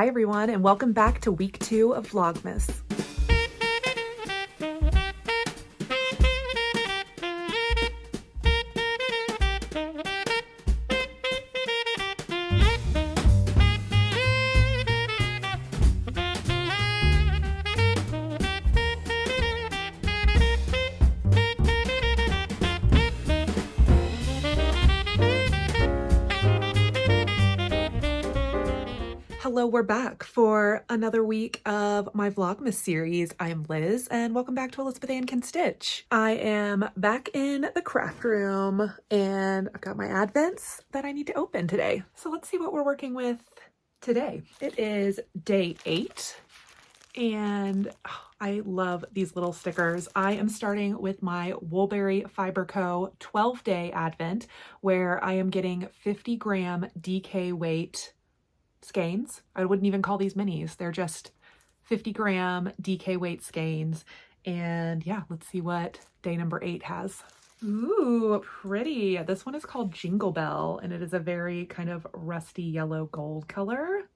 Hi everyone, and welcome back to week 2 of Vlogmas. Hello, we're back for another week of my Vlogmas series. I am Liz, and welcome back to Elizabeth Ann Can Stitch. I am back in the craft room, and I've got my advents that I need to open today. So let's see what we're working with today. It is day 8, and I love these little stickers. I am starting with my Woolberry Fiber Co. 12-day advent, where I am getting 50-gram DK weight skeins. I wouldn't even call these minis. They're just 50-gram DK weight skeins. And yeah, let's see what day number 8 has. Ooh, pretty. This one is called Jingle Bell, and it is a very kind of rusty yellow gold color.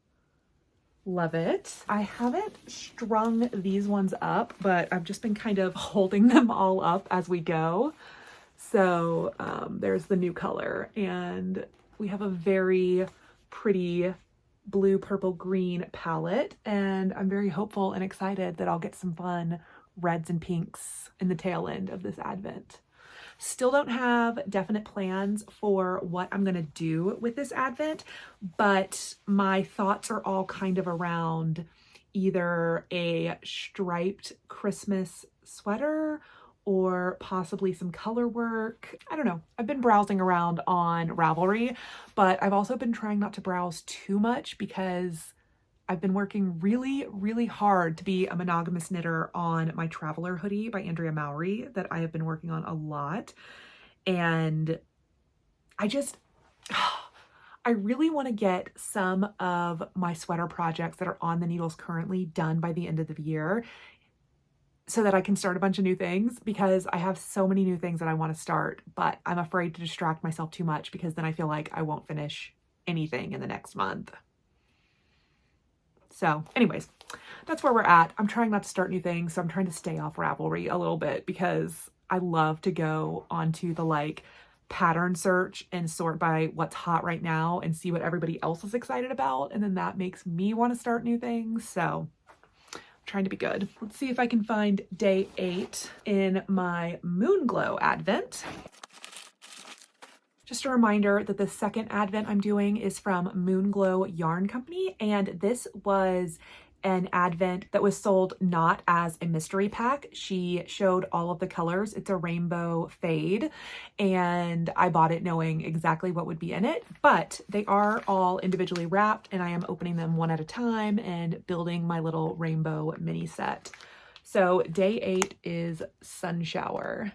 Love it. I haven't strung these ones up, but I've just been kind of holding them all up as we go. So there's the new color, and we have a very pretty blue, purple, green palette, and I'm very hopeful and excited that I'll get some fun reds and pinks in the tail end of this advent. Still don't have definite plans for what I'm gonna do with this advent, but my thoughts are all kind of around either a striped Christmas sweater or possibly some color work. I don't know. I've been browsing around on Ravelry, but I've also been trying not to browse too much because I've been working really, really hard to be a monogamous knitter on my Traveler Hoodie by Andrea Mowry that I have been working on a lot. And I really want to get some of my sweater projects that are on the needles currently done by the end of the year, so that I can start a bunch of new things, because I have so many new things that I want to start, but I'm afraid to distract myself too much because then I feel like I won't finish anything in the next month. So anyways, that's where we're at. I'm trying not to start new things, so I'm trying to stay off Ravelry a little bit because I love to go onto the pattern search and sort by what's hot right now and see what everybody else is excited about, and then that makes me want to start new things. So trying to be good. Let's see if I can find day 8 in my Moon Glow advent. Just a reminder that the second advent I'm doing is from Moon Glow Yarn Company, and this was an advent that was sold not as a mystery pack. She showed all of the colors. It's a rainbow fade, and I bought it knowing exactly what would be in it, but they are all individually wrapped, and I am opening them one at a time and building my little rainbow mini set. So day 8 is Sun Shower.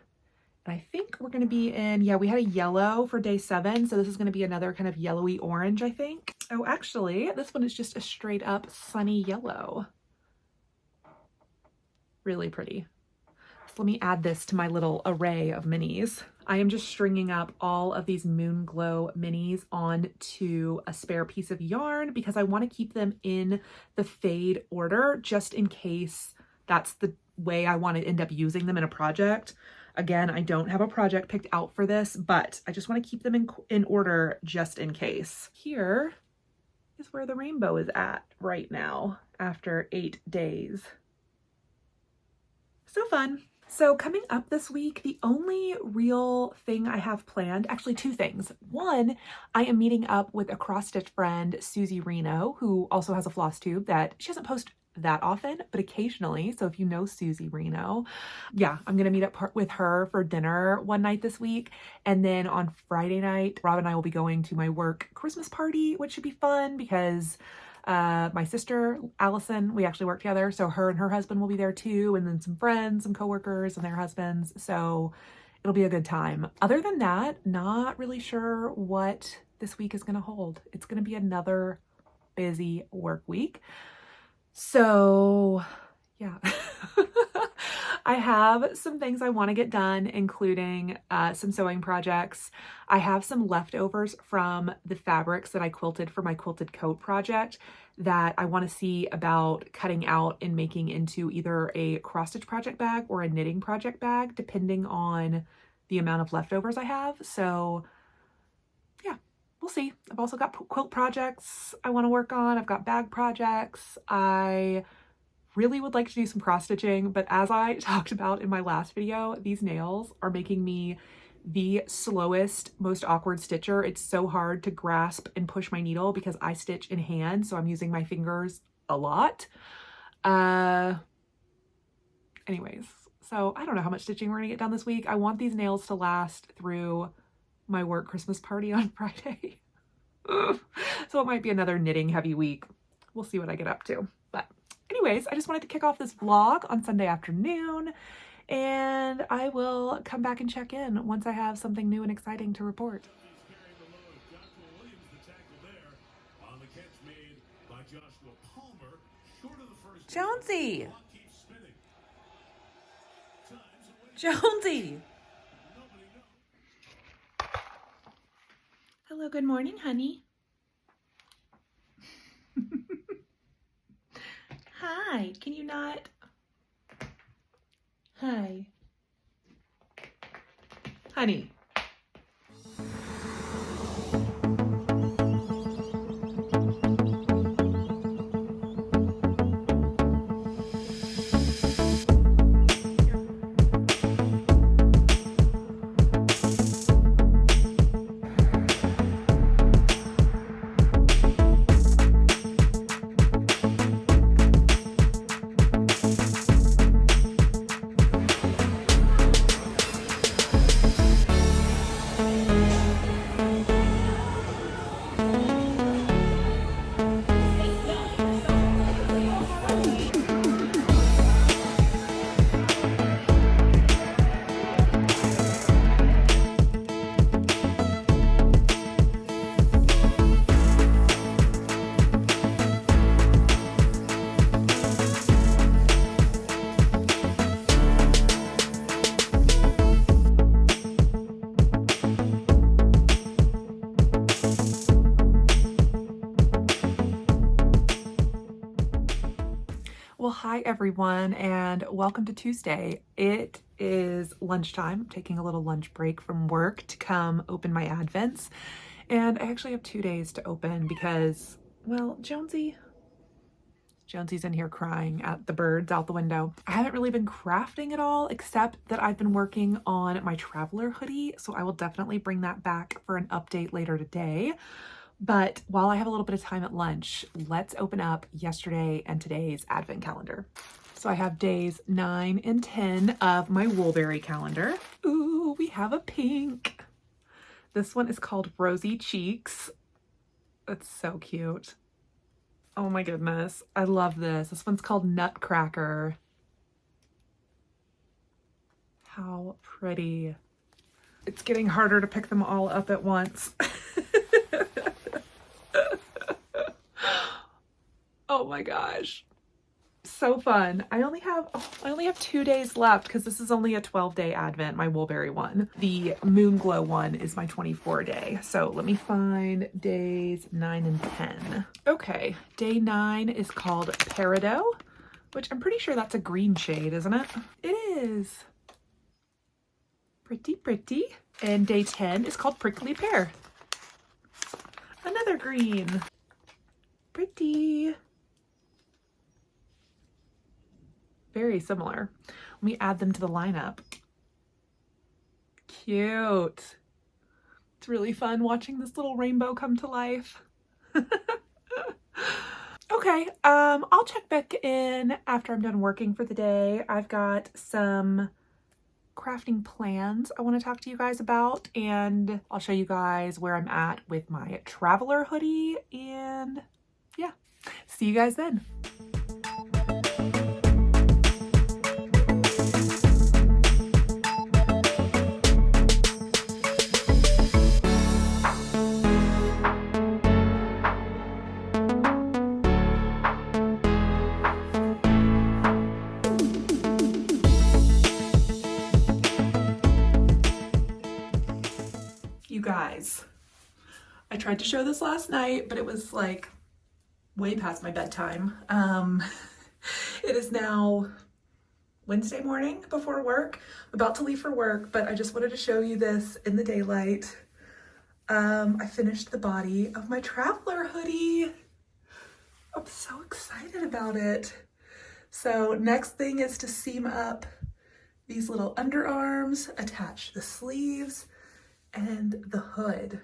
And I think we're going to be in, yeah, we had a yellow for day 7. So this is going to be another kind of yellowy orange, I think. Oh, actually, this one is just a straight up sunny yellow. Really pretty. So let me add this to my little array of minis. I am just stringing up all of these Moon Glow minis onto a spare piece of yarn because I want to keep them in the fade order just in case that's the way I want to end up using them in a project. Again, I don't have a project picked out for this, but I just want to keep them in order just in case. Here is where the rainbow is at right now after 8 days. So fun. So coming up this week, the only real thing I have planned, actually 2 things. One, I am meeting up with a cross stitch friend, Susie Reno, who also has a floss tube that she doesn't post that often, but occasionally. So if you know Susie Reno, yeah, I'm gonna meet up with her for dinner one night this week. And then on Friday night, Rob and I will be going to my work Christmas party, which should be fun because my sister, Allison, we actually work together. So her and her husband will be there too. And then some friends, some coworkers and their husbands. So it'll be a good time. Other than that, not really sure what this week is gonna hold. It's gonna be another busy work week. So yeah, I have some things I want to get done, including some sewing projects. I have some leftovers from the fabrics that I quilted for my quilted coat project that I want to see about cutting out and making into either a cross stitch project bag or a knitting project bag, depending on the amount of leftovers I have. So yeah, we'll see. I've also got quilt projects I want to work on. I've got bag projects. I really would like to do some cross stitching, but as I talked about in my last video, these nails are making me the slowest, most awkward stitcher. It's so hard to grasp and push my needle because I stitch in hand, so I'm using my fingers a lot. Anyways, so I don't know how much stitching we're gonna get done this week. I want these nails to last through my work Christmas party on Friday. So it might be another knitting heavy week. We'll see what I get up to. But anyways, I just wanted to kick off this vlog on Sunday afternoon, and I will come back and check in once I have something new and exciting to report. Jonesy! Jonesy! Hello, good morning, honey. Hi, can you not? Hi. Honey. Well, hi everyone, and welcome to Tuesday. It is lunchtime. I'm taking a little lunch break from work to come open my Advents. And I actually have 2 days to open because, well, Jonesy's in here crying at the birds out the window. I haven't really been crafting at all, except that I've been working on my Traveler hoodie, so I will definitely bring that back for an update later today. But while I have a little bit of time at lunch, let's open up yesterday and today's advent calendar. So I have days 9 and 10 of my Woolberry calendar. Ooh, we have a pink. This one is called Rosy Cheeks. That's so cute. Oh my goodness, I love this. This one's called Nutcracker. How pretty. It's getting harder to pick them all up at once. Oh my gosh, so fun. I only have 2 days left because this is only a 12-day advent, my Woolberry one. The Moon Glow one is my 24-day. So let me find days 9 and 10. Okay, day 9 is called Peridot, which I'm pretty sure that's a green shade, isn't it? It is. Pretty, pretty. And day 10 is called Prickly Pear. Another green. Pretty. Very similar. Let me add them to the lineup. Cute. It's really fun watching this little rainbow come to life. Okay, I'll check back in after I'm done working for the day. I've got some crafting plans I want to talk to you guys about, and I'll show you guys where I'm at with my Traveler hoodie, and yeah, see you guys then. guys, I tried to show this last night, but it was like way past my bedtime. It is now Wednesday morning before work. I'm about to leave for work, but I just wanted to show you this in the daylight. I finished the body of my Traveler hoodie. I'm so excited about it. So next thing is to seam up these little underarms, attach the sleeves and the hood.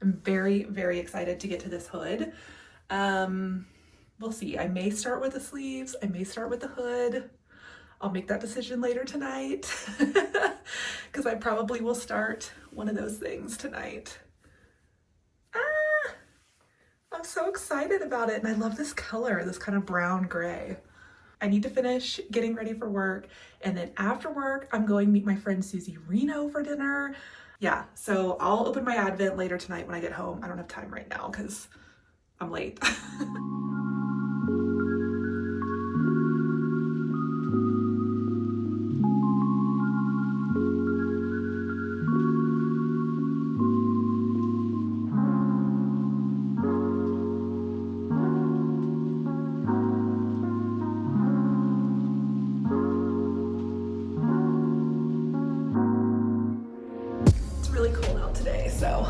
I'm very, very excited to get to this hood. We'll see. I may start with the sleeves. I may start with the hood. I'll make that decision later tonight because I probably will start one of those things tonight. I'm so excited about it. And I love this color, this kind of brown gray. I need to finish getting ready for work. And then after work, I'm going to meet my friend Susie Reno for dinner. Yeah, so I'll open my Advent later tonight when I get home. I don't have time right now because I'm late. Really cold out today, so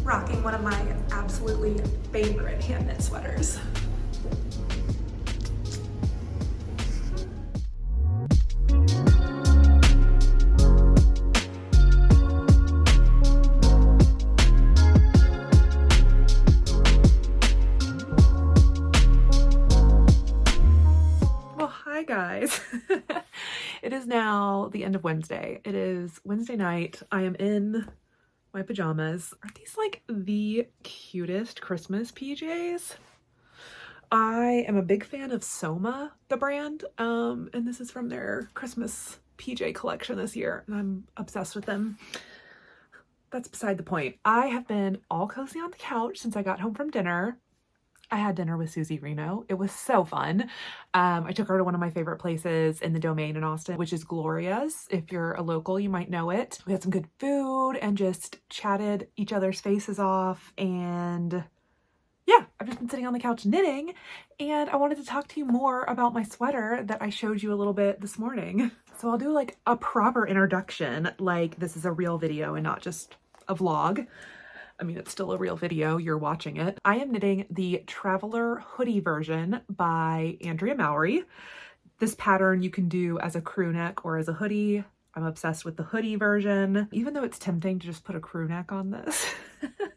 rocking one of my absolutely favorite hand knit sweaters. Well, hi guys. It is now the end of Wednesday. It is Wednesday night. I am in my pajamas. Aren't these like the cutest Christmas PJs? I am a big fan of Soma, the brand, and this is from their Christmas PJ collection this year, and I'm obsessed with them. That's beside the point. I have been all cozy on the couch since I got home from dinner. I had dinner with Susie Reno. It was so fun. I took her to one of my favorite places in the Domain in Austin, which is Gloria's. If you're a local, you might know it. We had some good food and just chatted each other's faces off. And yeah, I've just been sitting on the couch knitting, and I wanted to talk to you more about my sweater that I showed you a little bit this morning. So I'll do like a proper introduction, like this is a real video and not just a vlog. I mean, it's still a real video, you're watching it. I am knitting the Traveler Hoodie version by Andrea Mowry. This pattern you can do as a crew neck or as a hoodie. I'm obsessed with the hoodie version, even though it's tempting to just put a crew neck on this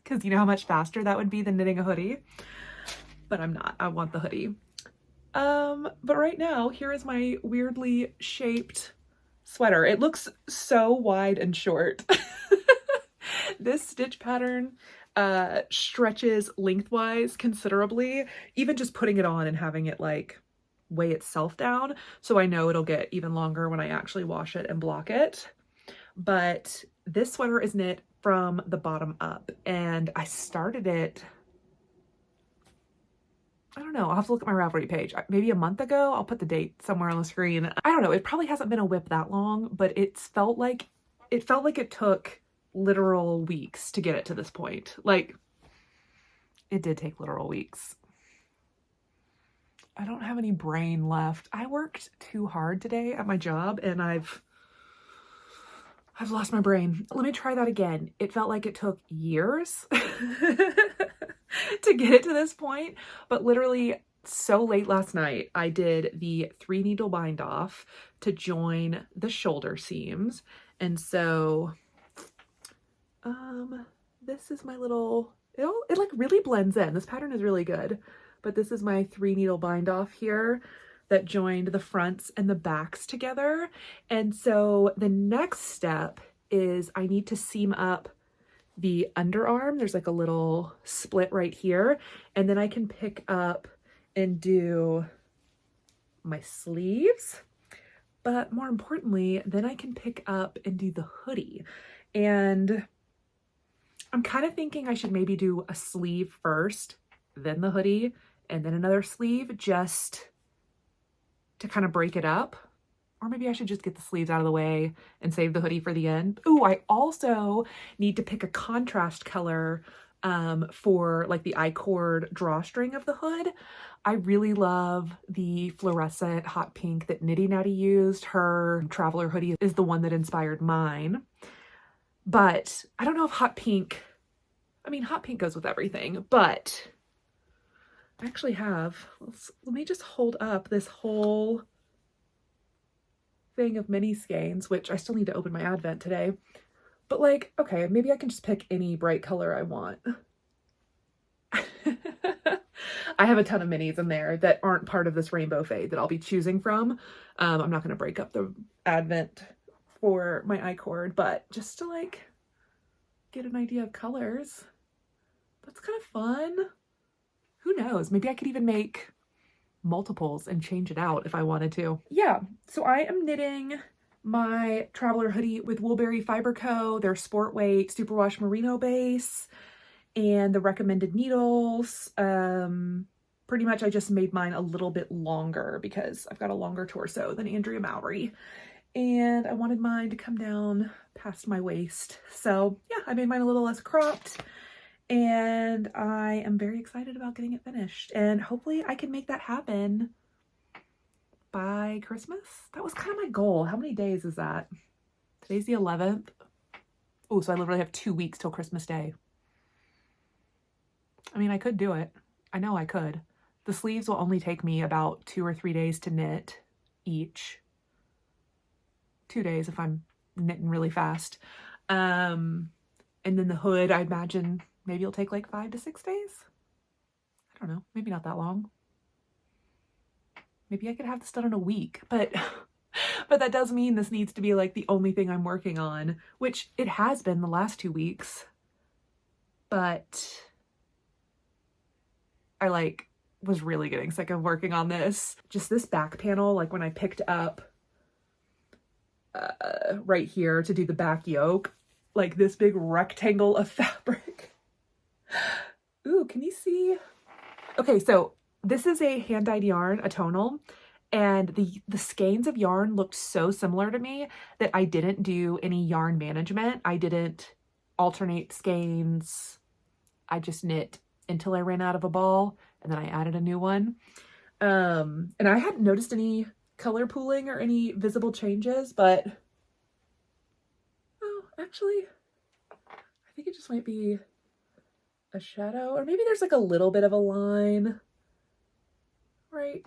because you know how much faster that would be than knitting a hoodie, but I'm not. I want the hoodie. But right now, here is my weirdly shaped sweater. It looks so wide and short. This stitch pattern stretches lengthwise considerably, even just putting it on and having it like weigh itself down. So I know it'll get even longer when I actually wash it and block it. But this sweater is knit from the bottom up, and I started it, I don't know, I'll have to look at my Ravelry page, maybe a month ago. I'll put the date somewhere on the screen. I don't know, it probably hasn't been a whip that long, but it felt like it took literal weeks to get it to this point. Like, it did take literal weeks. I don't have any brain left. I worked too hard today at my job and I've lost my brain. Let me try that again. It felt like it took years to get it to this point, but literally so late last night, I did the 3 needle bind off to join the shoulder seams. And so this is my little, it like really blends in. This pattern is really good, but this is my 3 needle bind off here that joined the fronts and the backs together. And so the next step is I need to seam up the underarm. There's like a little split right here, and then I can pick up and do my sleeves. But more importantly, then I can pick up and do the hoodie. And I'm kind of thinking I should maybe do a sleeve first, then the hoodie, and then another sleeve, just to kind of break it up. Or maybe I should just get the sleeves out of the way and save the hoodie for the end. Ooh, I also need to pick a contrast color for like the I-cord drawstring of the hood. I really love the fluorescent hot pink that Nitty Natty used. Her Traveler hoodie is the one that inspired mine. But I don't know if hot pink, I mean, hot pink goes with everything, but I actually have, let me just hold up this whole thing of mini skeins, which I still need to open my advent today. But like, okay, maybe I can just pick any bright color I want. I have a ton of minis in there that aren't part of this rainbow fade that I'll be choosing from. I'm not going to break up the advent for my I-cord, but just to like get an idea of colors. That's kind of fun. Who knows? Maybe I could even make multiples and change it out if I wanted to. Yeah, so I am knitting my Traveler hoodie with Woolberry Fiber Co., their sport weight superwash merino base, and the recommended needles. Pretty much I just made mine a little bit longer because I've got a longer torso than Andrea Mowry, and I wanted mine to come down past my waist. So yeah, I made mine a little less cropped, and I am very excited about getting it finished, and hopefully I can make that happen by Christmas. That was kind of my goal. How many days is that? Today's the 11th. Oh, so I literally have 2 weeks till Christmas Day. I mean, I could do it. I know I could. The sleeves will only take me about 2 or 3 days to knit each. 2 days if I'm knitting really fast. And then the hood, I imagine maybe it'll take like 5 to 6 days. I don't know, maybe not that long. Maybe I could have this done in a week, but that does mean this needs to be like the only thing I'm working on, which it has been the last 2 weeks. But I like was really getting sick of working on this. Just this back panel, like when I picked up right here to do the back yoke, like this big rectangle of fabric. Ooh, can you see? Okay, so this is a hand-dyed yarn, a tonal, and the skeins of yarn looked so similar to me that I didn't do any yarn management. I didn't alternate skeins. I just knit until I ran out of a ball, and then I added a new one. And I hadn't noticed any color pooling or any visible changes, but oh, actually, I think it just might be a shadow, or maybe there's like a little bit of a line, right?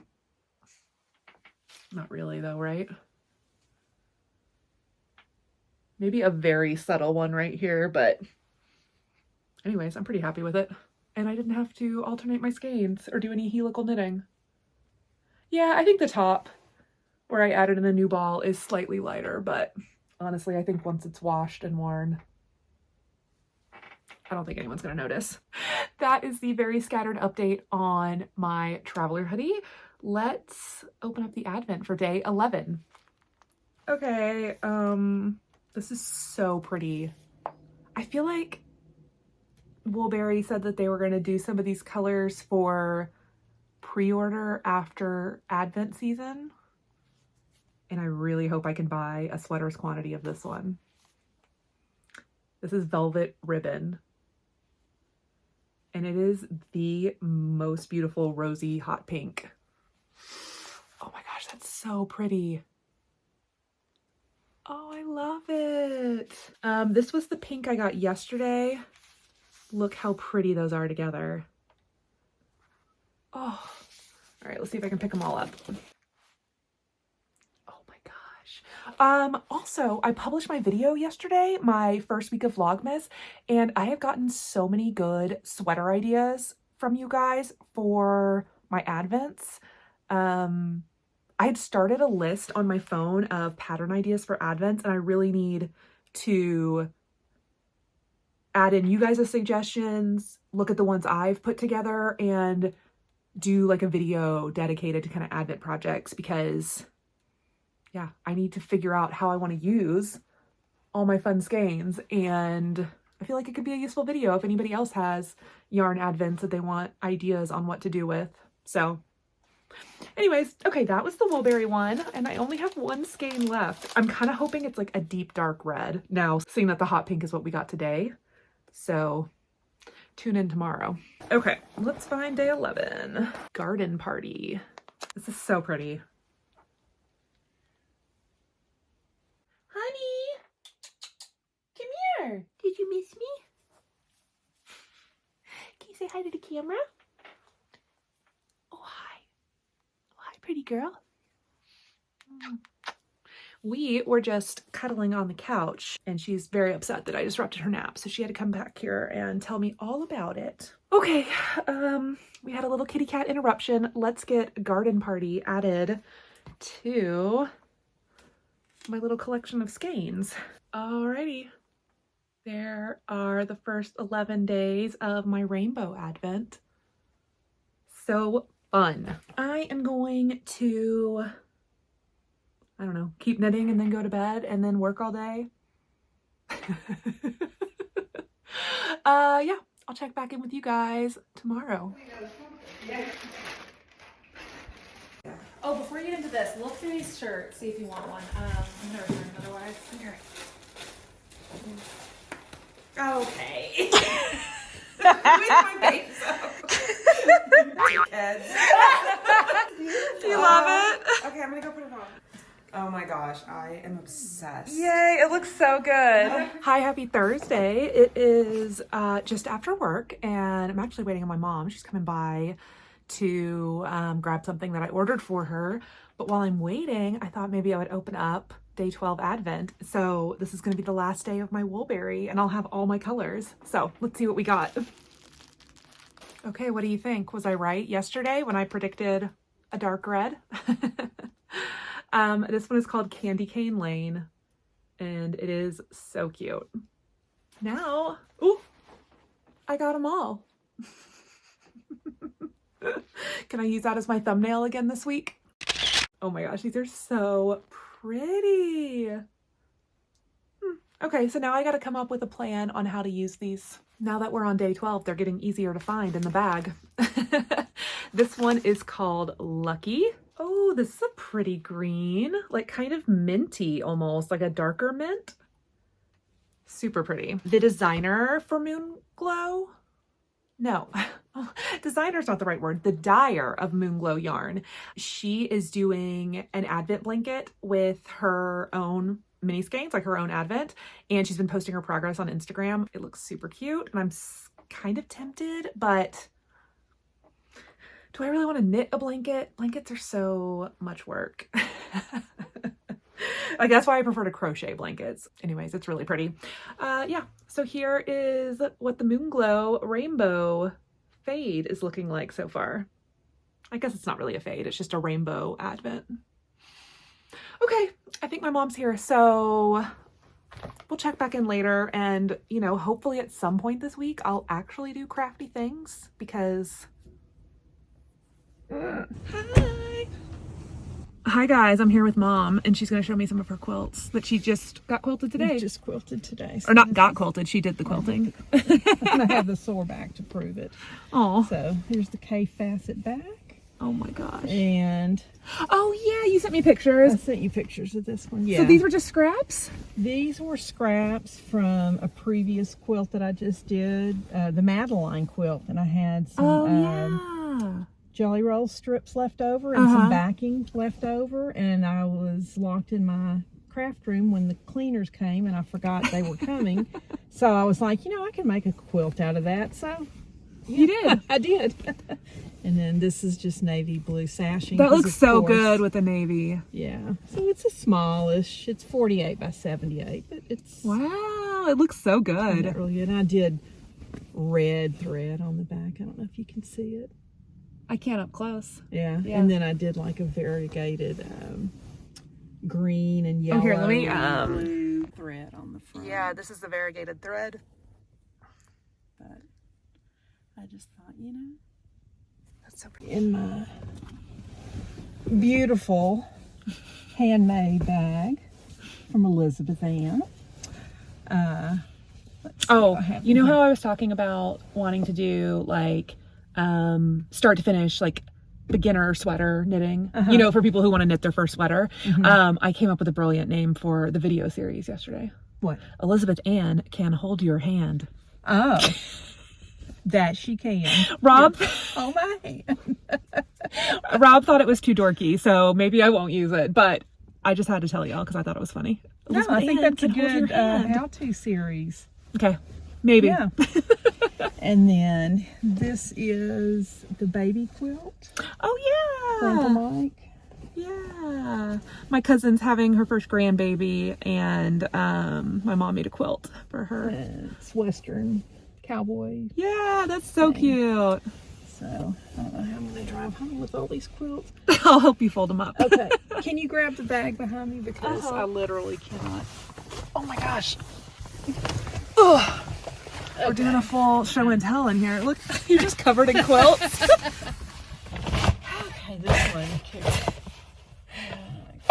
Not really though, right? Maybe a very subtle one right here, but anyways, I'm pretty happy with it. And I didn't have to alternate my skeins or do any helical knitting. Yeah, I think the top where I added in a new ball is slightly lighter, but honestly, I think once it's washed and worn, I don't think anyone's gonna notice. That is the very scattered update on my Traveler hoodie. Let's open up the advent for day 11. Okay, this is so pretty. I feel like Woolberry said that they were going to do some of these colors for pre-order after Advent season. And I really hope I can buy a sweater's quantity of this one. This is Velvet Ribbon. And it is the most beautiful rosy hot pink. Oh my gosh, that's so pretty. Oh, I love it. This was the pink I got yesterday. Look how pretty those are together. Oh, all right, let's see if I can pick them all up. Oh my gosh. Also, I published my video yesterday, my first week of Vlogmas, and I have gotten so many good sweater ideas from you guys for my advents. I had started a list on my phone of pattern ideas for advents, and I really need to add in you guys' suggestions, look at the ones I've put together, and do like a video dedicated to kind of advent projects, because yeah, I need to figure out how I want to use all my fun skeins, and I feel like it could be a useful video if anybody else has yarn advents that they want ideas on what to do with. So Anyways, okay, that was the Woolberry one, and I only have one skein left. I'm kind of hoping it's like a deep dark red. Now, seeing that the hot pink is what we got today, so tune in tomorrow. Okay, let's find day 11. Garden Party. This is so pretty. Honey, come here. Did you miss me? Can you say hi to the camera? Oh, hi. Oh, hi, pretty girl. We were just cuddling on the couch, and she's very upset that I disrupted her nap, so she had to come back here and tell me all about it. Okay, we had a little kitty cat interruption. Let's get Garden Party added to my little collection of skeins. Alrighty, there are the first 11 days of my rainbow advent. So fun. I am going to, I don't know, keep knitting and then go to bed and then work all day. Yeah, I'll check back in with you guys tomorrow. Oh, before you get into this, look through these shirts, see if you want one. I'm gonna return them otherwise. Here. Okay. With my face up. Do you love it? Okay, I'm gonna go put it on. Oh my gosh, I am obsessed. Yay, it looks so good. Hi, happy Thursday. It is just after work, and I'm actually waiting on my mom. She's coming by to grab something that I ordered for her. But while I'm waiting, I thought maybe I would open up day 12 Advent. So this is going to be the last day of my Woolberry, and I'll have all my colors. So let's see what we got. Okay, what do you think? Was I right yesterday when I predicted a dark red? This one is called Candy Cane Lane, and it is so cute. Now, ooh, I got them all. Can I use that as my thumbnail again this week? Oh my gosh, these are so pretty. Okay, so now I got to come up with a plan on how to use these. Now that we're on day 12, they're getting easier to find in the bag. This one is called Lucky. Oh, this is a pretty green, like kind of minty almost, like a darker mint. Super pretty. The designer for Moon Glow? No, designer's not the right word. The dyer of Moon Glow yarn. She is doing an advent blanket with her own mini skeins, like her own advent, and she's been posting her progress on Instagram. It looks super cute, and I'm kind of tempted, but do I really want to knit a blanket? Blankets are so much work. Like, that's why I prefer to crochet blankets. Anyways, it's really pretty. Yeah, so here is what the Moon Glow Rainbow Fade is looking like so far. I guess it's not really a fade, it's just a rainbow advent. Okay, I think my mom's here, so we'll check back in later, and, you know, hopefully at some point this week I'll actually do crafty things, because... Hi! Hi guys, I'm here with Mom, and she's going to show me some of her quilts that she just got quilted today. Just quilted today. Or not got quilted, she did the quilting. And I have the sore back to prove it. Oh. So here's the K facet back. Oh my gosh. And oh yeah, you sent me pictures. I sent you pictures of this one. Yeah. So these were just scraps? These were scraps from a previous quilt that I just did, the Madeline quilt, and I had some Jelly Roll strips left over and some backing left over, and I was locked in my craft room when the cleaners came, and I forgot they were coming. So I was like, you know, I can make a quilt out of that. So yeah, you did. I did. And then this is just navy blue sashing. That looks so good with the navy. Yeah. So it's a smallish. It's 48 by 78, but it's... Wow, it looks so good. Really good. And I did red thread on the back. I don't know if you can see it. I can't up close. Yeah. And then I did like a variegated green and yellow. Oh, here, let me... blue thread on the front. Yeah, this is the variegated thread. But I just thought, you know... That's so pretty. In my beautiful handmade bag from Elizabeth Ann. Oh, you know how I was talking about wanting to do like start to finish, like beginner sweater knitting, you know, for people who want to knit their first sweater. I came up with a brilliant name for the video series yesterday. What? Elizabeth Ann Can Hold Your Hand. Oh. That she can. Rob. Oh my hand. Rob thought it was too dorky, so maybe I won't use it, but I just had to tell y'all because I thought it was funny. No, I think that's a good how-to series. Okay, maybe. Yeah. And then this is the baby quilt. Oh yeah. Grandpa Mike. Yeah. My cousin's having her first grandbaby, and my mom made a quilt for her. It's Western cowboy. Yeah, that's so cute. So I don't know how I'm gonna drive home with all these quilts. I'll help you fold them up. Okay. Can you grab the bag behind me, because I literally cannot. Oh my gosh. Ugh. Okay. We're doing a full show and tell in here. Look, you're just covered in quilts. Okay, this one.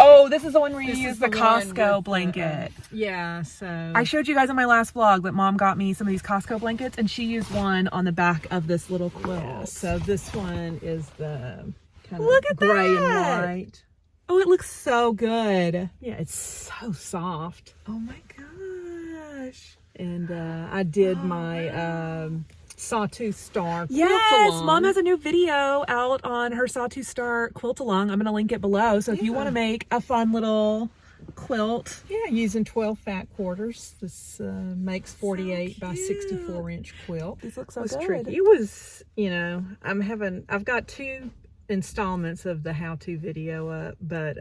Oh, this is the one where you This use is the the one Costco with blanket. Yeah, so I showed you guys in my last vlog that Mom got me some of these Costco blankets, and she used one on the back of this little quilt. yeah, so this one is the kind Look of at gray that. and white. Oh, it looks so good. Yeah, it's so soft. Oh my gosh. And I did my Sawtooth Star quilt Yes, along. Mom has a new video out on her Sawtooth Star quilt along. I'm going to link it below. So if you want to make a fun little quilt. Yeah, using 12 fat quarters. This makes 48 by cute. 64 inch quilt. These look so It was good. tricky. It was, you know, I've got 2 installments of the how-to video up, but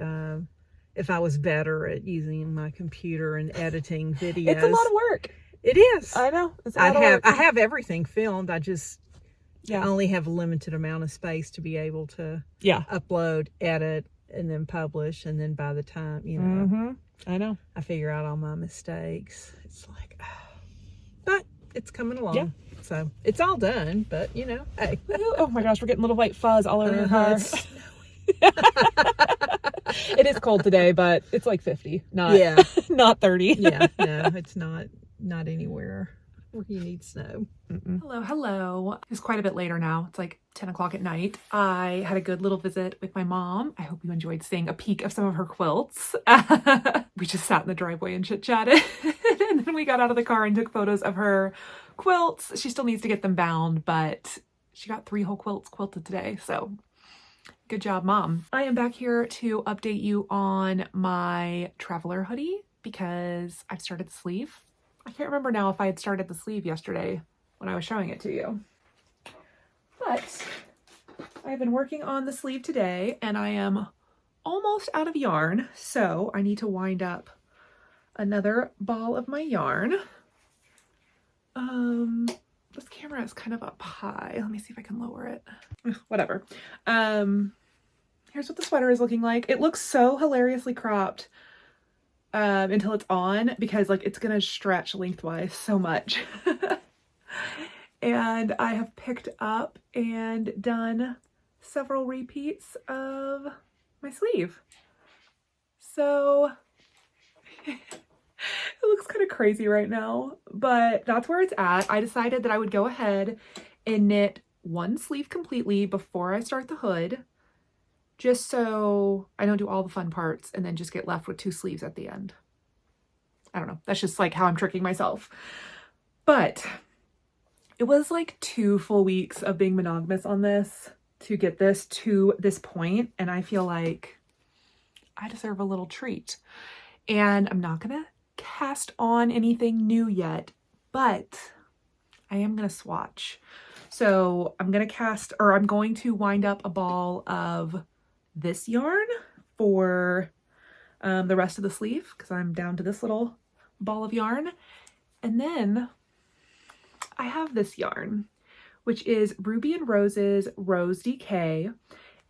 if I was better at using my computer and editing videos. It's a lot of work. It is. I know. It's a lot of work. I have everything filmed. I just Yeah. only have a limited amount of space to be able to Yeah. upload, edit, and then publish. And then by the time, you know, I know. I figure out all my mistakes, it's like, but it's coming along. Yeah. So it's all done, but you know, hey. Oh my gosh, we're getting little white fuzz all over your car. It's It is cold today, but it's like 50, not Yeah. not 30. Yeah, no, it's not anywhere where you need snow. Hello. It's quite a bit later now. It's like 10 o'clock at night. I had a good little visit with my mom. I hope you enjoyed seeing a peek of some of her quilts. We just sat in the driveway and chit-chatted. And then we got out of the car and took photos of her quilts. She still needs to get them bound, but she got 3 whole quilts quilted today. So good job, Mom. I am back here to update you on my Traveler hoodie because I've started the sleeve. I can't remember now if I had started the sleeve yesterday when I was showing it to you. But I've been working on the sleeve today and I am almost out of yarn. So I need to wind up another ball of my yarn. This camera is kind of up high. Let me see if I can lower it. Whatever. Here's what the sweater is looking like. It looks so hilariously cropped until it's on, because like it's gonna stretch lengthwise so much. And I have picked up and done several repeats of my sleeve. So it looks kind of crazy right now, but that's where it's at. I decided that I would go ahead and knit one sleeve completely before I start the hood, just so I don't do all the fun parts and then just get left with 2 sleeves at the end. I don't know. That's just like how I'm tricking myself. But it was like 2 full weeks of being monogamous on this to get this to this point, and I feel like I deserve a little treat. And I'm not gonna cast on anything new yet, but I am gonna swatch. So I'm going to wind up a ball of this yarn for the rest of the sleeve, because I'm down to this little ball of yarn. And then I have this yarn, which is Ruby and Rose's Rose Decay,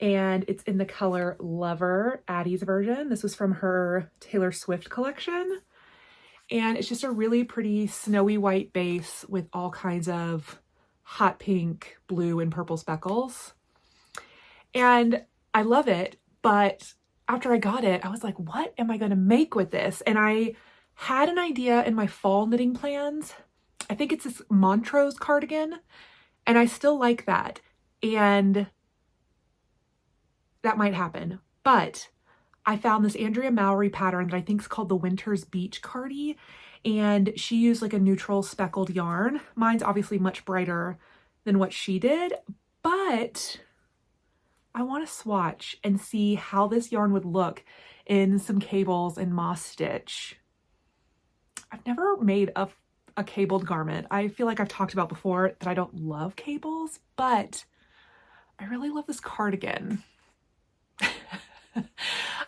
and it's in the color Lover, Addie's version. This was from her Taylor Swift collection. And it's just a really pretty snowy white base with all kinds of hot pink, blue, and purple speckles. And I love it, but after I got it, I was like, what am I going to make with this? And I had an idea in my fall knitting plans. I think it's this Montrose cardigan, and I still like that. And that might happen. But I found this Andrea Mowry pattern that I think is called the Winter's Beach Cardi, and she used like a neutral speckled yarn. Mine's obviously much brighter than what she did, but I want to swatch and see how this yarn would look in some cables and moss stitch. I've never made a cabled garment. I feel like I've talked about before that I don't love cables, but I really love this cardigan.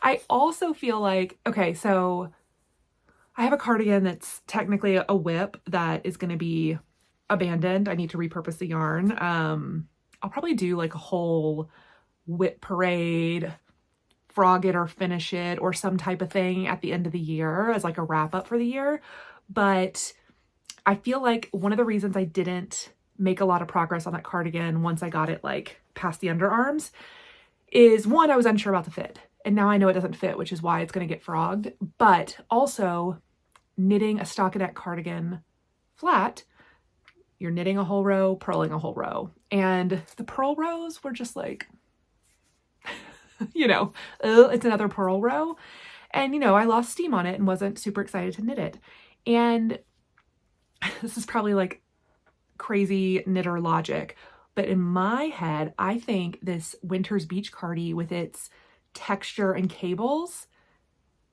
I also feel like, okay, so I have a cardigan that's technically a whip that is going to be abandoned. I need to repurpose the yarn. I'll probably do like a whole whip parade, frog it or finish it or some type of thing at the end of the year as like a wrap up for the year. But I feel like one of the reasons I didn't make a lot of progress on that cardigan once I got it like past the underarms is, one, I was unsure about the fit. And now I know it doesn't fit, which is why it's going to get frogged. But also, knitting a stockinette cardigan flat, you're knitting a whole row, purling a whole row. And the purl rows were just like, you know, it's another purl row. And, you know, I lost steam on it and wasn't super excited to knit it. And this is probably like crazy knitter logic, but in my head, I think this Winter's Beach Cardi with its texture and cables,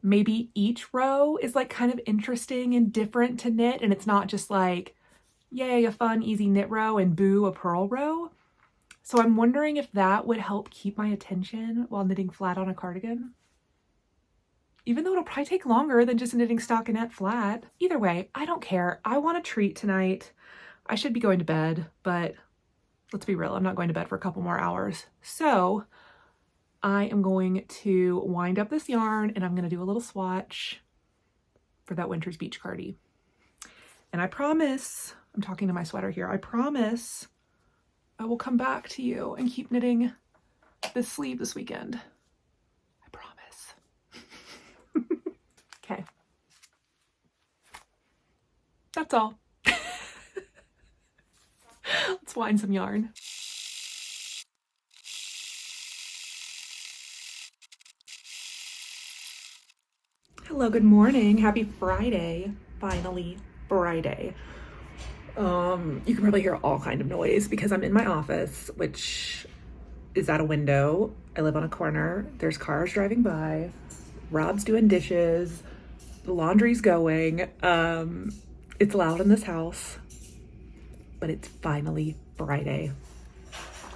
maybe each row is like kind of interesting and different to knit, and it's not just like, yay, a fun, easy knit row and boo, a purl row. So I'm wondering if that would help keep my attention while knitting flat on a cardigan. Even though it'll probably take longer than just knitting stockinette flat. Either way, I don't care. I want a treat tonight. I should be going to bed, but let's be real, I'm not going to bed for a couple more hours. So I am going to wind up this yarn and I'm going to do a little swatch for that Winter's Beach Cardi. And I promise, I'm talking to my sweater here, I promise I will come back to you and keep knitting this sleeve this weekend. I promise. Okay. That's all. Let's wind some yarn. Hello, good morning. Happy Friday. Finally, Friday. You can probably hear all kind of noise because I'm in my office, which is at a window. I live on a corner. There's cars driving by. Rob's doing dishes. The laundry's going. It's loud in this house, but it's finally Friday.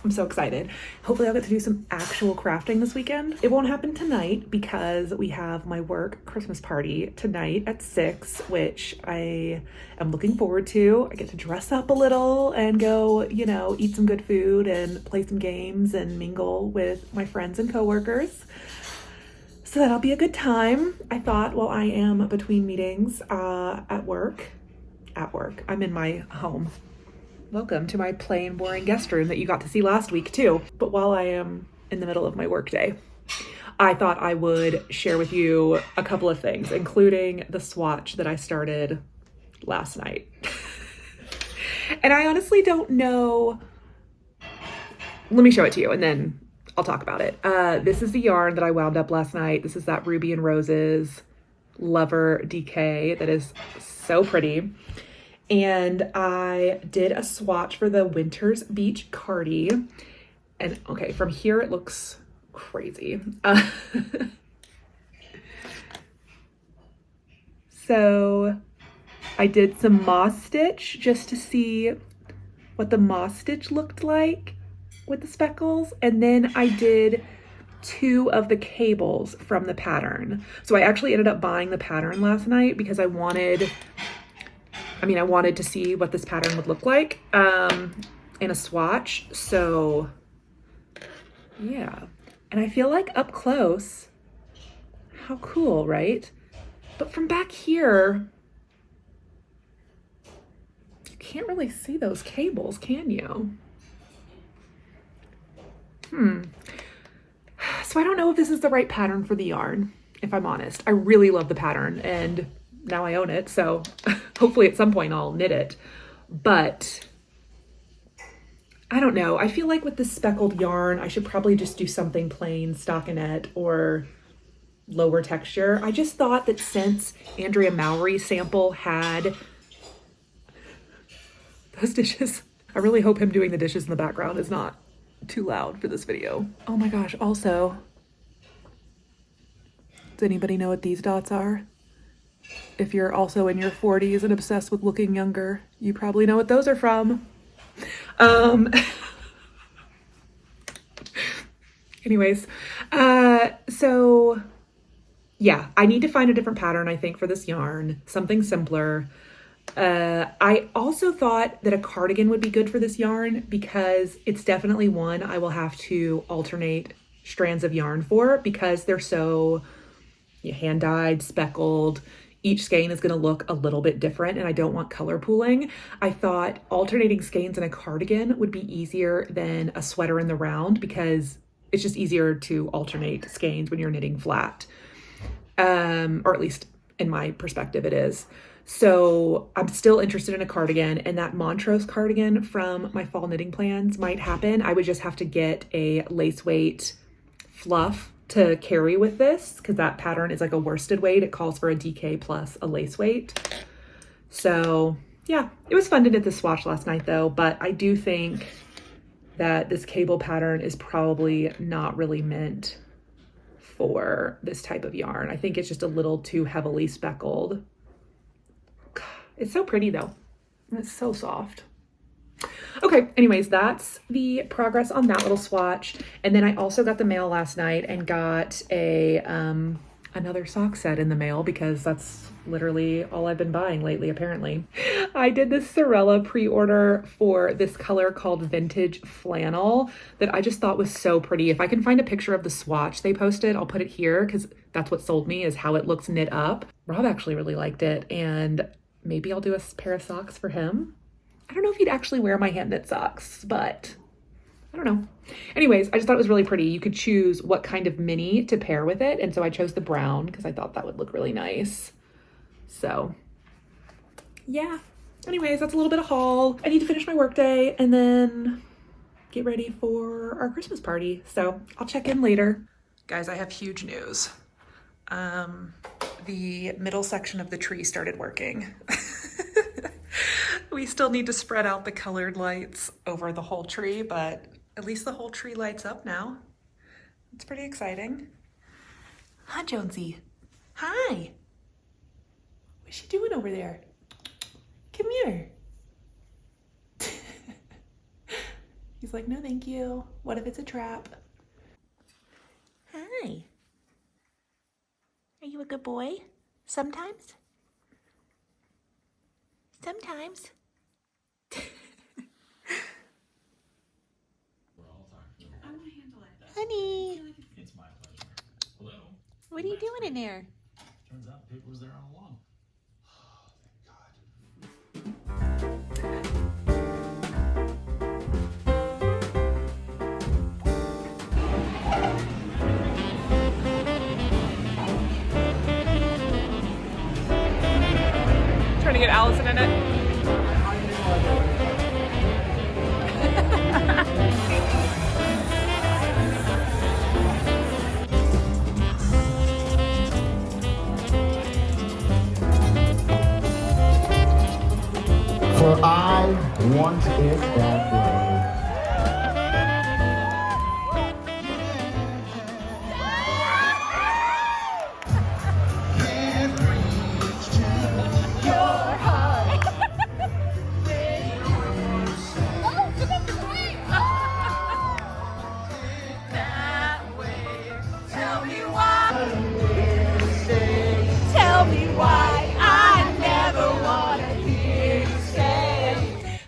I'm so excited. Hopefully I'll get to do some actual crafting this weekend. It won't happen tonight because we have my work Christmas party tonight at 6, which I am looking forward to. I get to dress up a little and go, you know, eat some good food and play some games and mingle with my friends and coworkers. So that'll be a good time. I thought while I am between meetings at work, I'm in my home. Welcome to my plain, boring guest room that you got to see last week too. But while I am in the middle of my workday, I thought I would share with you a couple of things, including the swatch that I started last night. And I honestly don't know. Let me show it to you and then I'll talk about it. This is the yarn that I wound up last night. This is that Ruby and Roses Lover DK that is so pretty. And I did a swatch for the Winter's Beach Cardi. And okay, from here it looks crazy. So I did some moss stitch just to see what the moss stitch looked like with the speckles. And then I did 2 of the cables from the pattern. So I actually ended up buying the pattern last night because I wanted to see what this pattern would look like in a swatch. So yeah, and I feel like up close, how cool, right? But from back here, you can't really see those cables, can you? So I don't know if this is the right pattern for the yarn, if I'm honest. I really love the pattern and now I own it, so hopefully at some point I'll knit it. But I don't know. I feel like with this speckled yarn, I should probably just do something plain stockinette or lower texture. I just thought that since Andrea Mowry's sample had those dishes, I really hope him doing the dishes in the background is not too loud for this video. Oh my gosh, also, does anybody know what these dots are? If you're also in your 40s and obsessed with looking younger, you probably know what those are from. Anyways, so yeah, I need to find a different pattern, I think, for this yarn, something simpler. I also thought that a cardigan would be good for this yarn because it's definitely one I will have to alternate strands of yarn for because they're so hand-dyed, speckled. Each skein is going to look a little bit different and I don't want color pooling. I thought alternating skeins in a cardigan would be easier than a sweater in the round because it's just easier to alternate skeins when you're knitting flat. Or at least in my perspective it is. So I'm still interested in a cardigan, and that Montrose cardigan from my fall knitting plans might happen. I would just have to get a lace weight fluff to carry with this because that pattern is like a worsted weight. It calls for a DK plus a lace weight. So yeah, it was fun to knit the swatch last night though, but I do think that this cable pattern is probably not really meant for this type of yarn. I think it's just a little too heavily speckled. It's so pretty though. And it's so soft. Okay, anyways, that's the progress on that little swatch. And then I also got the mail last night and got a another sock set in the mail because that's literally all I've been buying lately, apparently. I did this Sorella pre-order for this color called Vintage Flannel that I just thought was so pretty. If I can find a picture of the swatch they posted, I'll put it here because that's what sold me is how it looks knit up. Rob actually really liked it, and maybe I'll do a pair of socks for him. I don't know if he'd actually wear my hand knit socks, but I don't know. Anyways, I just thought it was really pretty. You could choose what kind of mini to pair with it. And so I chose the brown because I thought that would look really nice. So yeah, anyways, that's a little bit of haul. I need to finish my workday and then get ready for our Christmas party. So I'll check in later. Guys, I have huge news. The middle section of the tree started working. We still need to spread out the colored lights over the whole tree, but at least the whole tree lights up now. It's pretty exciting. Hi, Jonesy. Hi. What's she doing over there? Come here. He's like, no, thank you. What if it's a trap? Hi. Are you a good boy? Sometimes? Sometimes. Honey. It's my pleasure. Hello. What are you doing in there? Turns out the paper was there all along. Trying to get Allison in it. For I want it that way.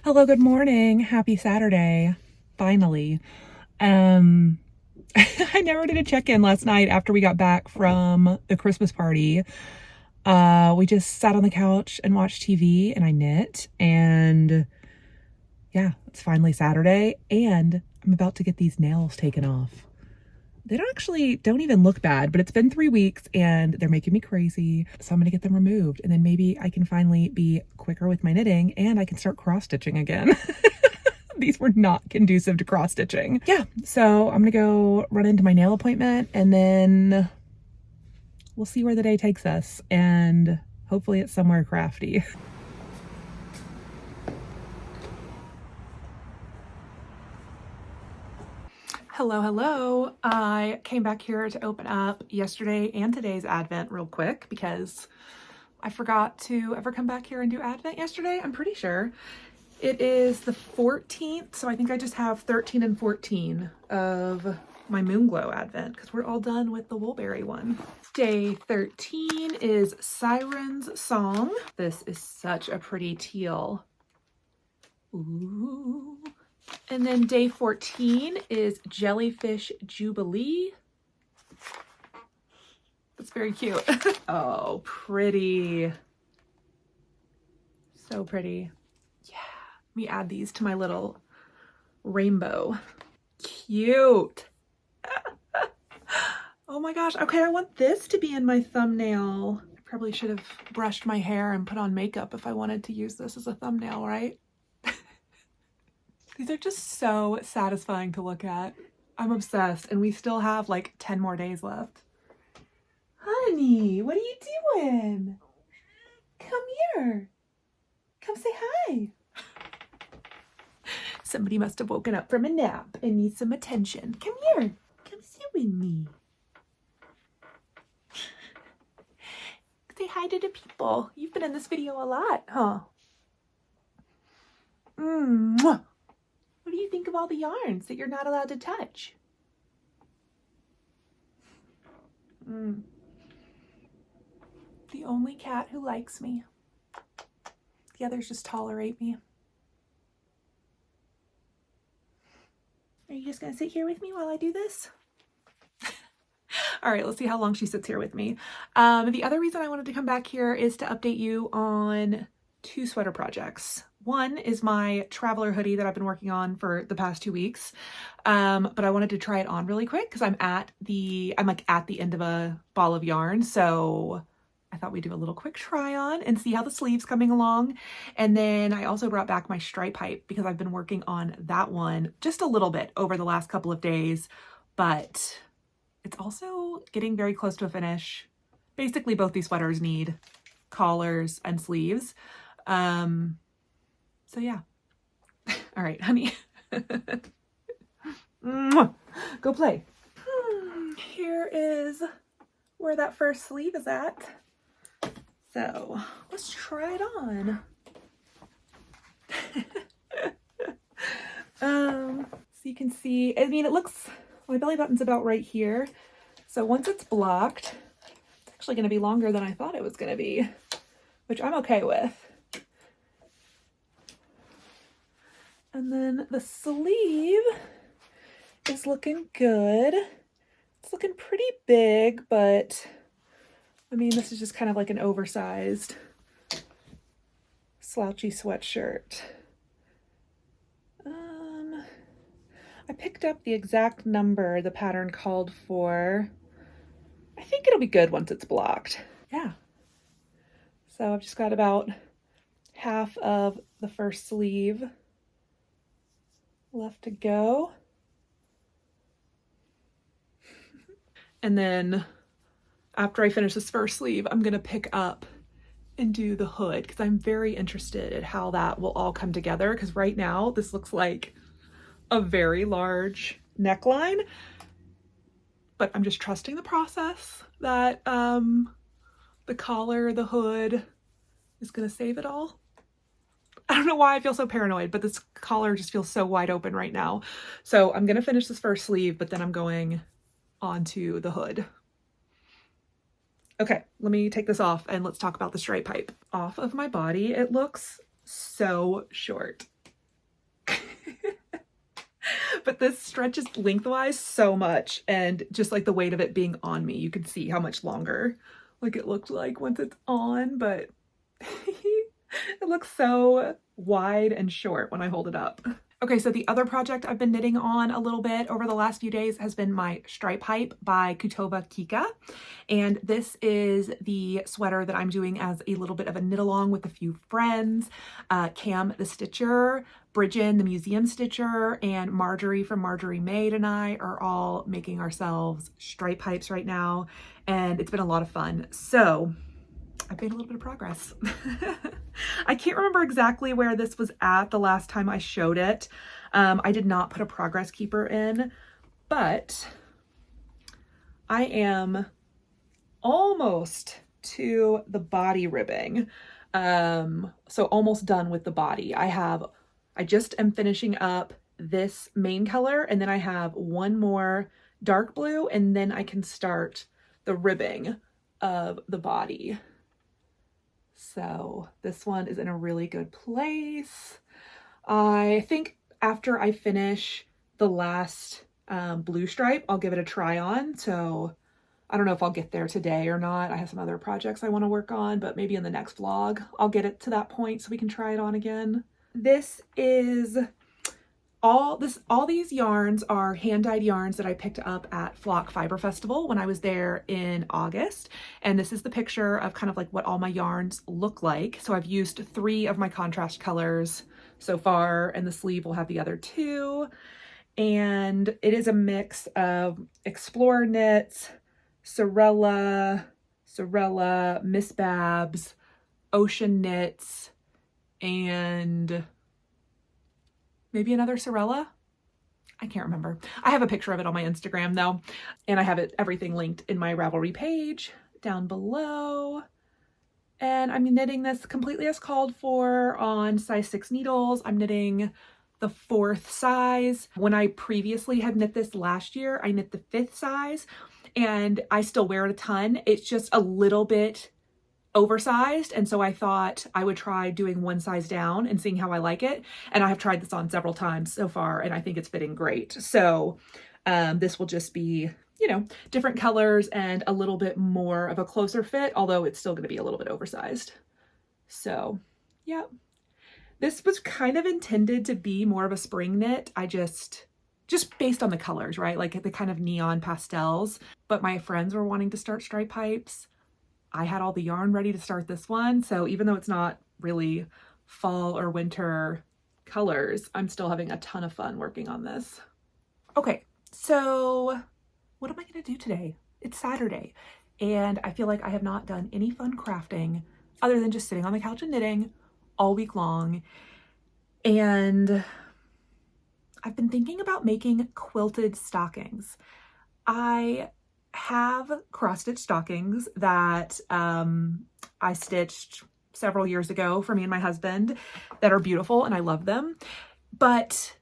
Hello, good morning. Happy Saturday. Finally. I never did a check-in last night after we got back from the Christmas party. We just sat on the couch and watched TV and I knit, and yeah, it's finally Saturday and I'm about to get these nails taken off. They don't even look bad, but it's been 3 weeks and they're making me crazy. So I'm gonna get them removed and then maybe I can finally be quicker with my knitting and I can start cross stitching again. These were not conducive to cross stitching. Yeah, so I'm gonna go run into my nail appointment and then we'll see where the day takes us, and hopefully it's somewhere crafty. Hello. I came back here to open up yesterday and today's Advent real quick because I forgot to ever come back here and do Advent yesterday, I'm pretty sure. It is the 14th, so I think I just have 13 and 14 of my Moonglow Advent because we're all done with the Woolberry one. Day 13 is Siren's Song. This is such a pretty teal. Ooh. And then day 14 is Jellyfish Jubilee. That's very cute. Oh, pretty. So pretty. Yeah. Let me add these to my little rainbow. Cute. Oh my gosh. Okay, I want this to be in my thumbnail. I probably should have brushed my hair and put on makeup if I wanted to use this as a thumbnail, right? These are just so satisfying to look at. I'm obsessed, and we still have like 10 more days left. Honey, what are you doing? Come here. Come say hi. Somebody must have woken up from a nap and needs some attention. Come here. Come sit with me. Say hi to the people. You've been in this video a lot, huh? Mwah. What do you think of all the yarns that you're not allowed to touch? The only cat who likes me. The others just tolerate me. Are you just gonna sit here with me while I do this? All right, let's see how long she sits here with me. The other reason I wanted to come back here is to update you on 2 sweater projects. One is my Traveler hoodie that I've been working on for the past 2 weeks. But I wanted to try it on really quick because I'm at the end of a ball of yarn. So I thought we'd do a little quick try on and see how the sleeve's coming along. And then I also brought back my stripe pipe because I've been working on that one just a little bit over the last couple of days, but it's also getting very close to a finish. Basically, both these sweaters need collars and sleeves. So yeah. All right, honey. Go play. Here is where that first sleeve is at. So let's try it on. So you can see, I mean, it looks, my belly button's about right here. So once it's blocked, it's actually going to be longer than I thought it was going to be, which I'm okay with. And then the sleeve is looking good. It's looking pretty big, but I mean, this is just kind of like an oversized slouchy sweatshirt. I picked up the exact number the pattern called for. I think it'll be good once it's blocked. Yeah. So I've just got about half of the first sleeve left to go. And then after I finish this first sleeve, I'm gonna pick up and do the hood because I'm very interested in how that will all come together, because right now this looks like a very large neckline, but I'm just trusting the process that the collar, the hood is gonna save it all. I don't know why I feel so paranoid, but this collar just feels so wide open right now. So I'm gonna finish this first sleeve, but then I'm going onto the hood. Okay, let me take this off and let's talk about the stripe pipe. Off of my body, it looks so short. But this stretches lengthwise so much, and just like the weight of it being on me, you can see how much longer like it looked like once it's on, but it looks so wide and short when I hold it up. Okay, so the other project I've been knitting on a little bit over the last few days has been my Stripe Hype by Kutova Kika. And this is the sweater that I'm doing as a little bit of a knit along with a few friends. Cam the Stitcher, Bridget the Museum Stitcher, and Marjorie from Marjorie Made and I are all making ourselves stripe hypes right now. And it's been a lot of fun. So I've made a little bit of progress. I can't remember exactly where this was at the last time I showed it. I did not put a progress keeper in, but I am almost to the body ribbing. So almost done with the body. I just am finishing up this main color, and then I have one more dark blue, and then I can start the ribbing of the body. So this one is in a really good place. I think after I finish the last blue stripe, I'll give it a try on. So I don't know if I'll get there today or not. I have some other projects I want to work on, but maybe in the next vlog, I'll get it to that point so we can try it on again. This is all these yarns are hand-dyed yarns that I picked up at Flock Fiber Festival when I was there in August. And this is the picture of kind of like what all my yarns look like. So I've used 3 of my contrast colors so far, and the sleeve will have the other 2. And it is a mix of Explorer Knits, Sorella, Miss Babs, Ocean Knits, and maybe another Sorella? I can't remember. I have a picture of it on my Instagram though, and I have everything linked in my Ravelry page down below. And I'm knitting this completely as called for on size 6 needles. I'm knitting the 4th size. When I previously had knit this last year, I knit the 5th size, and I still wear it a ton. It's just a little bit oversized, and so I thought I would try doing one size down and seeing how I like it. And I have tried this on several times so far, and I think it's fitting great. So this will just be, you know, different colors and a little bit more of a closer fit, although it's still going to be a little bit oversized. So yeah, this was kind of intended to be more of a spring knit. I just based on the colors, right? Like the kind of neon pastels, but my friends were wanting to start stripe pipes. I had all the yarn ready to start this one. So even though it's not really fall or winter colors, I'm still having a ton of fun working on this. Okay, so what am I gonna do today? It's Saturday, and I feel like I have not done any fun crafting other than just sitting on the couch and knitting all week long. And I've been thinking about making quilted stockings. I have cross-stitch stockings that I stitched several years ago for me and my husband that are beautiful, and I love them. But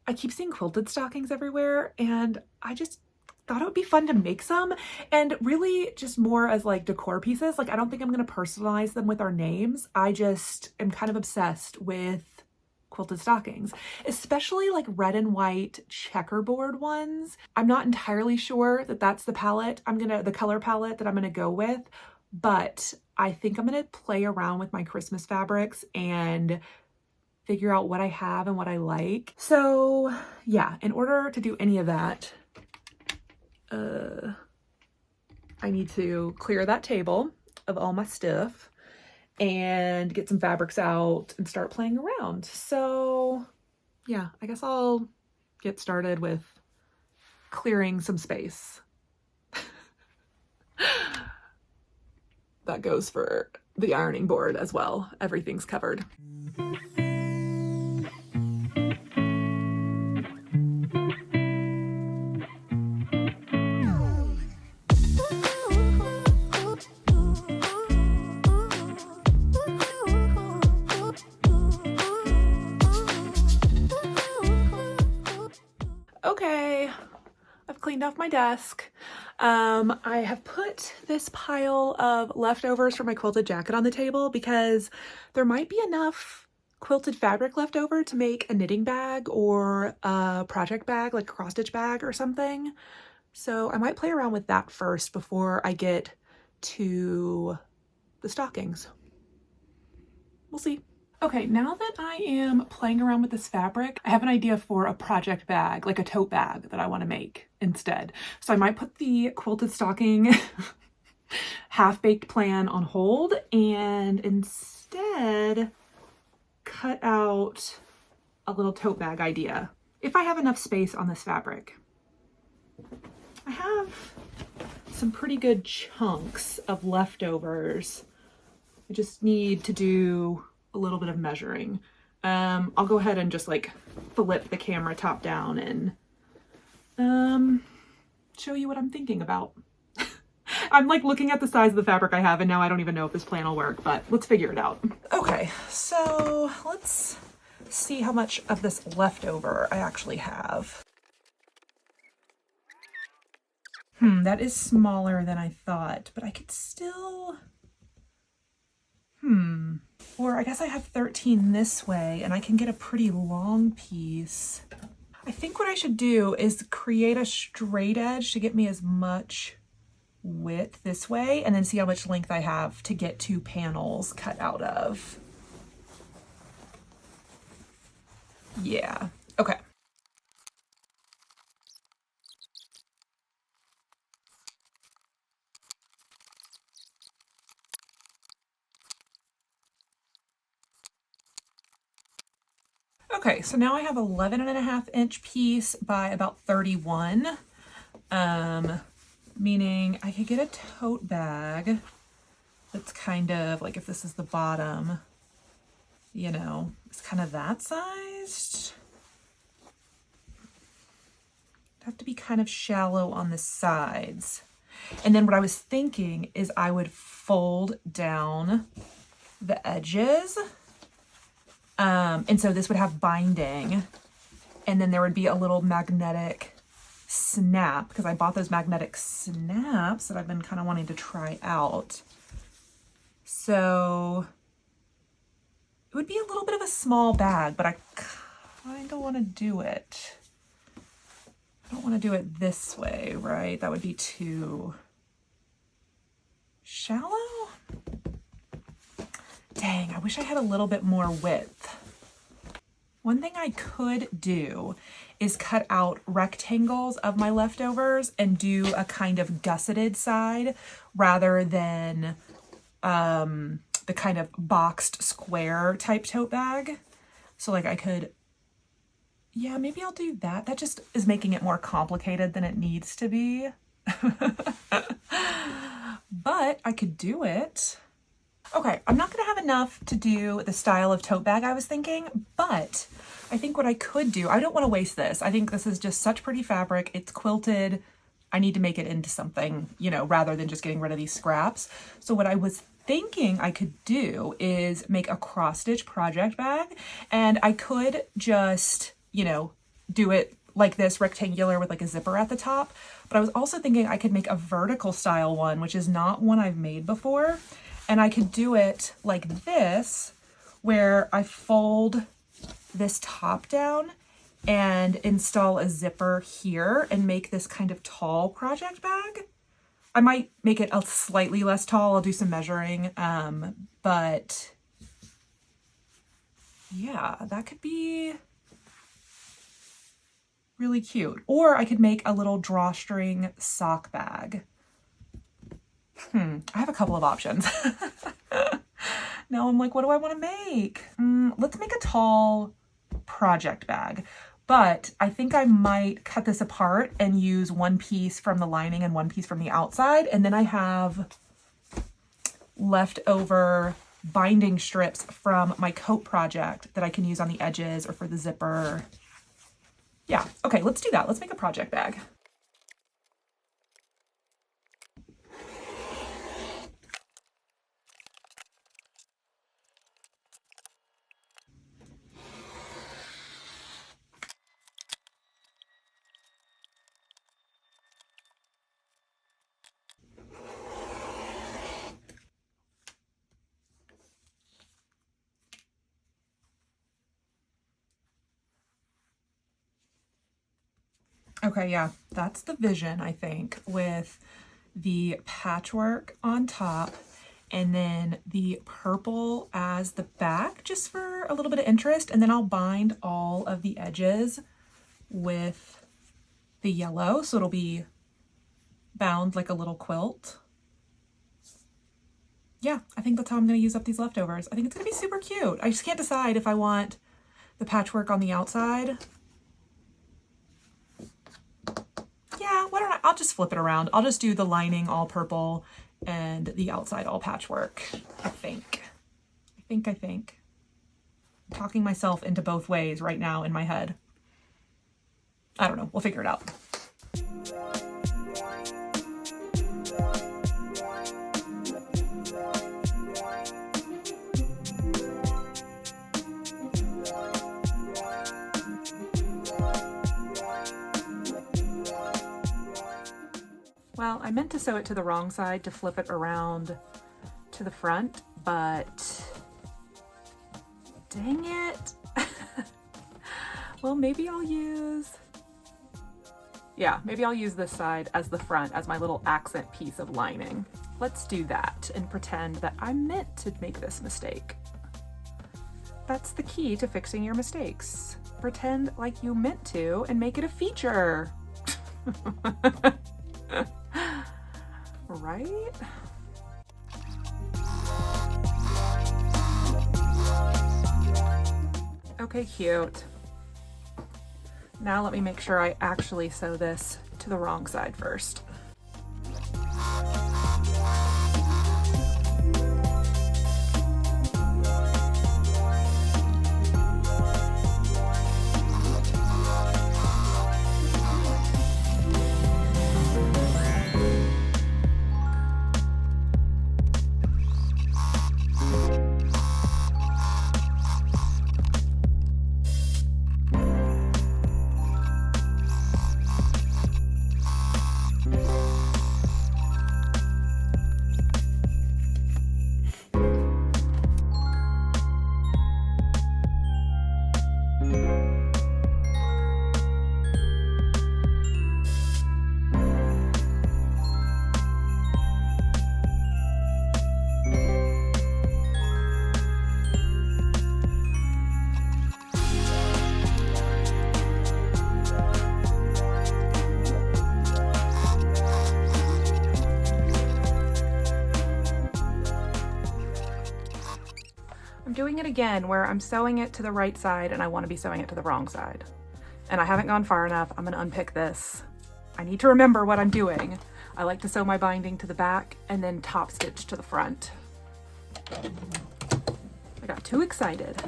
I keep seeing quilted stockings everywhere, and I just thought it would be fun to make some, and really just more as like decor pieces. Like I don't think I'm going to personalize them with our names. I just am kind of obsessed with quilted stockings, especially like red and white checkerboard ones. I'm not entirely sure that that's the color palette that I'm gonna go with, but I think I'm gonna play around with my Christmas fabrics and figure out what I have and what I like. So yeah, in order to do any of that, I need to clear that table of all my stuff and get some fabrics out and start playing around. So yeah, I guess I'll get started with clearing some space. That goes for the ironing board as well. Everything's covered. Okay, I've cleaned off my desk. I have put this pile of leftovers for my quilted jacket on the table because there might be enough quilted fabric left over to make a knitting bag or a project bag, like a cross-stitch bag or something. So I might play around with that first before I get to the stockings. We'll see. Okay, now that I am playing around with this fabric, I have an idea for a project bag, like a tote bag that I want to make instead. So I might put the quilted stocking half-baked plan on hold and instead cut out a little tote bag idea if I have enough space on this fabric. I have some pretty good chunks of leftovers. I just need to do a little bit of measuring. I'll go ahead and just like flip the camera top down and show you what I'm thinking about. I'm like looking at the size of the fabric I have and now I don't even know if this plan will work, but let's figure it out. Okay, so let's see how much of this leftover I actually have. That is smaller than I thought, but I could still, or I guess I have 13 this way and I can get a pretty long piece. I think what I should do is create a straight edge to get me as much width this way and then see how much length I have to get 2 panels cut out of. Yeah, okay. Okay, so now I have 11.5-inch piece by about 31, meaning I could get a tote bag that's kind of like, if this is the bottom, you know, it's kind of that sized. It'd have to be kind of shallow on the sides. And then what I was thinking is I would fold down the edges. And so this would have binding, and then there would be a little magnetic snap, because I bought those magnetic snaps that I've been kind of wanting to try out. So it would be a little bit of a small bag, but I kind of want to do it. I don't want to do it this way, right? That would be too shallow. Dang, I wish I had a little bit more width. One thing I could do is cut out rectangles of my leftovers and do a kind of gusseted side rather than the kind of boxed square type tote bag. So like I could, yeah, maybe I'll do that. That just is making it more complicated than it needs to be. But I could do it. Okay, I'm not gonna have enough to do the style of tote bag I was thinking, but I think what I could do, I don't want to waste this. I think this is just such pretty fabric. It's quilted. I need to make it into something, you know, rather than just getting rid of these scraps. So what I was thinking I could do is make a cross stitch project bag, and I could just, you know, do it like this, rectangular with like a zipper at the top. But I was also thinking I could make a vertical style one, which is not one I've made before. And I could do it like this, where I fold this top down and install a zipper here and make this kind of tall project bag. I might make it a slightly less tall. I'll do some measuring, but yeah, that could be really cute. Or I could make a little drawstring sock bag. I have a couple of options. Now I'm like, what do I want to make? Let's make a tall project bag. But I think I might cut this apart and use one piece from the lining and one piece from the outside. And then I have leftover binding strips from my coat project that I can use on the edges or for the zipper. Yeah, okay, let's do that. Let's make a project bag. Okay, yeah, that's the vision, I think, with the patchwork on top and then the purple as the back, just for a little bit of interest. And then I'll bind all of the edges with the yellow, so it'll be bound like a little quilt. Yeah, I think that's how I'm going to use up these leftovers. I think it's going to be super cute. I just can't decide if I want the patchwork on the outside. Yeah, why don't I'll just flip it around. I'll just do the lining all purple and the outside all patchwork, I think. I think. I'm talking myself into both ways right now in my head. I don't know. We'll figure it out. Well, I meant to sew it to the wrong side to flip it around to the front, but dang it. Well, maybe I'll use this side as the front, as my little accent piece of lining. Let's do that and pretend that I meant to make this mistake. That's the key to fixing your mistakes. Pretend like you meant to and make it a feature. Right? Okay, cute. Now let me make sure I actually sew this to the wrong side first. Doing it again where I'm sewing it to the right side and I want to be sewing it to the wrong side. And I haven't gone far enough. I'm going to unpick this. I need to remember what I'm doing. I like to sew my binding to the back and then top stitch to the front. I got too excited.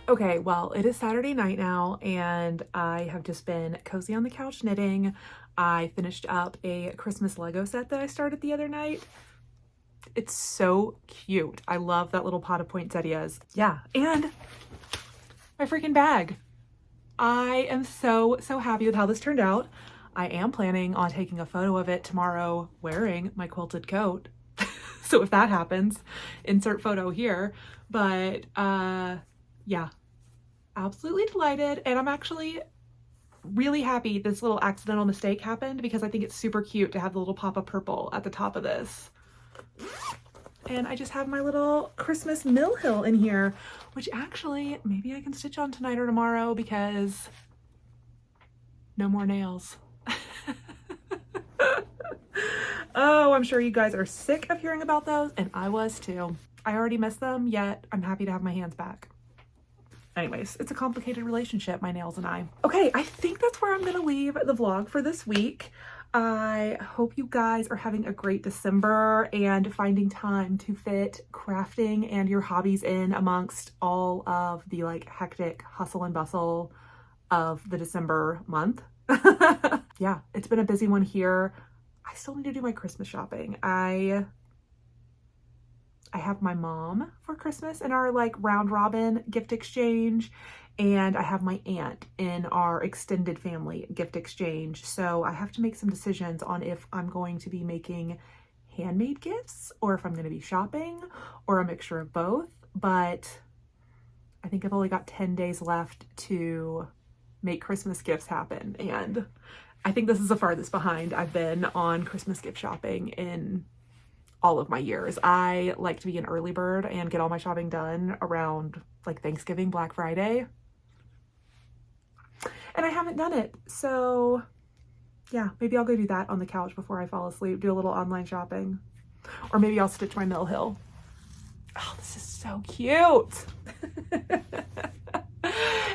Okay, well, it is Saturday night now, and I have just been cozy on the couch knitting. I finished up a Christmas Lego set that I started the other night. It's so cute. I love that little pot of poinsettias. Yeah, and my freaking bag. I am so happy with how this turned out. I am planning on taking a photo of it tomorrow wearing my quilted coat. So if that happens, insert photo here. But yeah, absolutely delighted. And I'm actually really happy this little accidental mistake happened because I think it's super cute to have the little pop of purple at the top of this. And I just have my little Christmas mill hill in here, which actually maybe I can stitch on tonight or tomorrow because no more nails. Oh, I'm sure you guys are sick of hearing about those, and I was too. I already miss them, yet I'm happy to have my hands back. Anyways, it's a complicated relationship, my nails and I. Okay, I think that's where I'm gonna leave the vlog for this week. I hope you guys are having a great December and finding time to fit crafting and your hobbies in amongst all of the like hectic hustle and bustle of the December month. Yeah, it's been a busy one here. I still need to do my Christmas shopping. I have my mom for Christmas in our like round robin gift exchange, and I have my aunt in our extended family gift exchange. So I have to make some decisions on if I'm going to be making handmade gifts or if I'm going to be shopping or a mixture of both. But I think I've only got 10 days left to make Christmas gifts happen. And I think this is the farthest behind I've been on Christmas gift shopping in all of my years. I like to be an early bird and get all my shopping done around like Thanksgiving, Black Friday. And I haven't done it. So yeah, maybe I'll go do that on the couch before I fall asleep, do a little online shopping. Or maybe I'll stitch my mill hill. Oh, this is so cute.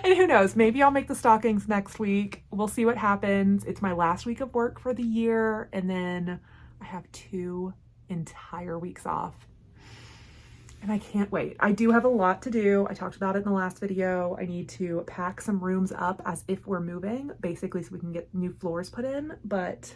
And who knows, maybe I'll make the stockings next week. We'll see what happens. It's my last week of work for the year, and then I have 2 entire weeks off. And I can't wait. I do have a lot to do. I talked about it in the last video. I need to pack some rooms up as if we're moving, basically so we can get new floors put in, but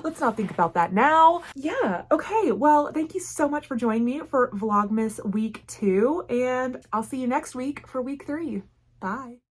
let's not think about that now. Yeah, okay, well, thank you so much for joining me for Vlogmas week 2, and I'll see you next week for week 3. Bye.